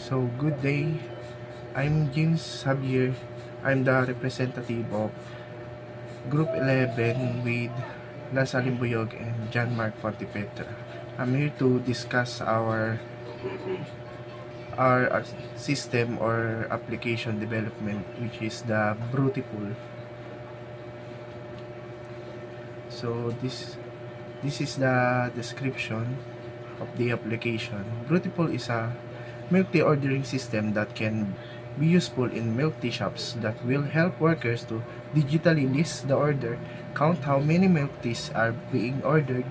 So, good day. I'm James Xavier. I'm the representative of Group 11 with Las Alimbuyog and John Mark Pontepetra. I'm here to discuss our system or application development, which is the Brutipool. So, this is the description of the application. Brutipool is a milk tea ordering system that can be useful in milk tea shops that will help workers to digitally list the order, count how many milk teas are being ordered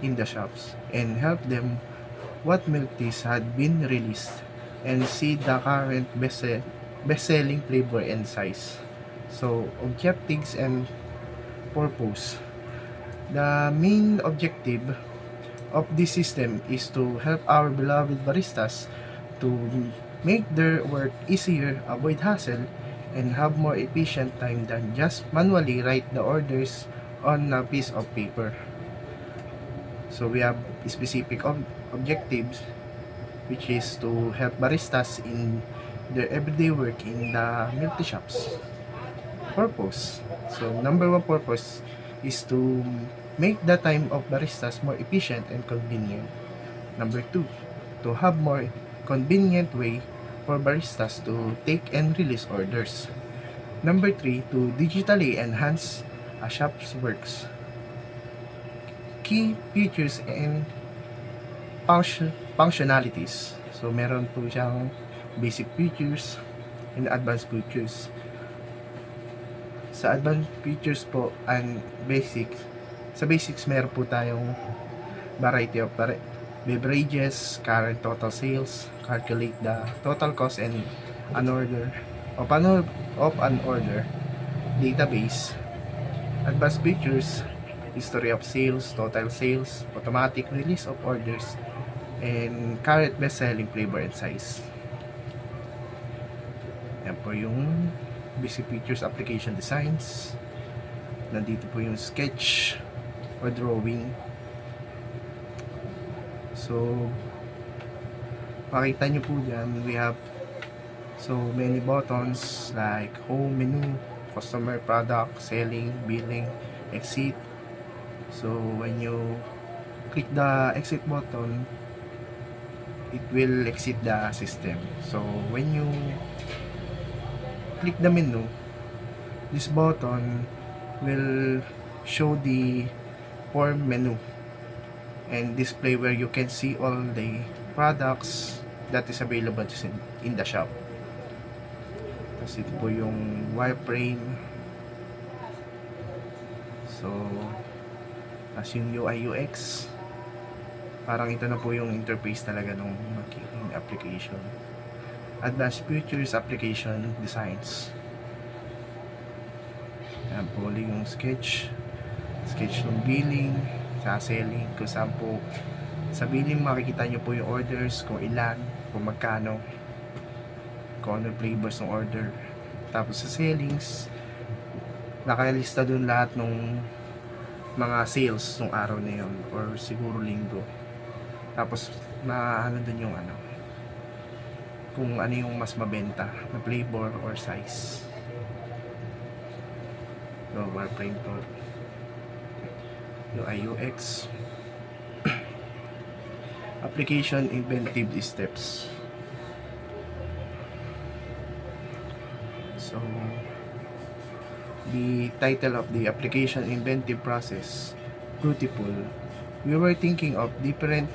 in the shops, and help them what milk teas had been released, and see the current best-selling flavor and size. So, objectives and purpose. The main objective of this system is to help our beloved baristas to make their work easier, avoid hassle, and have more efficient time than just manually write the orders on a piece of paper. So we have specific objectives, which is to help baristas in their everyday work in the milk tea shops. Purpose. So number one purpose is to make the time of baristas more efficient and convenient. Number two, to have more convenient way for baristas to take and release orders. Number three, to digitally enhance a shop's works. Key features and functionalities. So meron po siyang basic features and advanced features. Sa advanced features po and sa basics meron po tayong variety of beverages, current total sales, calculate the total cost and an order of an order, database. Advanced features, history of sales, total sales, automatic release of orders, and current best-selling flavor and size. Yan po yung basic features, application designs. Nandito po yung sketch or drawing. So, makita nyo po dyan, we have so many buttons like home, menu, customer, product, selling, billing, exit. So, when you click the exit button, it will exit the system. So, when you click the menu, this button will show the form menu and display where you can see all the products that is available in the shop. Tapos ito po yung wireframe. So, as yung UI UX, parang ito na po yung interface talaga ng application. Advanced features, application designs. Yan po yung sketch ng billing, sa selling, kung saan po sa billing makikita nyo po yung orders, kung ilan, kung magkano, kung ano flavors ng order. Tapos sa sellings, nakalista dun lahat ng mga sales ng araw na yun or siguro linggo. Tapos ano dun yung kung ano yung mas mabenta na flavor or size. So, wireframe po. UI UX. Application inventive steps. So, the title of the application inventive process, Brutipool. We were thinking of different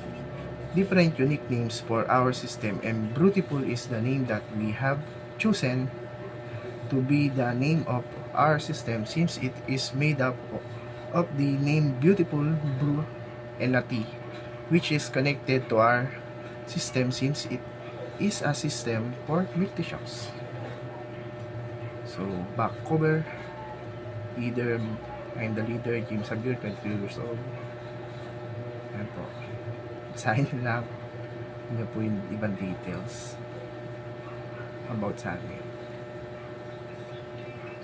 unique names for our system, and Brutipool is the name that we have chosen to be the name of our system, since it is made up of the name beautiful, brew, and a tea, which is connected to our system since it is a system for milk tea shops. So, back cover, leader, I'm the leader, James Xavier, 22 years old. Ayan po. Basahin nyo lang. Hindi po yung ibang details about sa amin.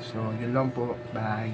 So, yun lang po. Bye.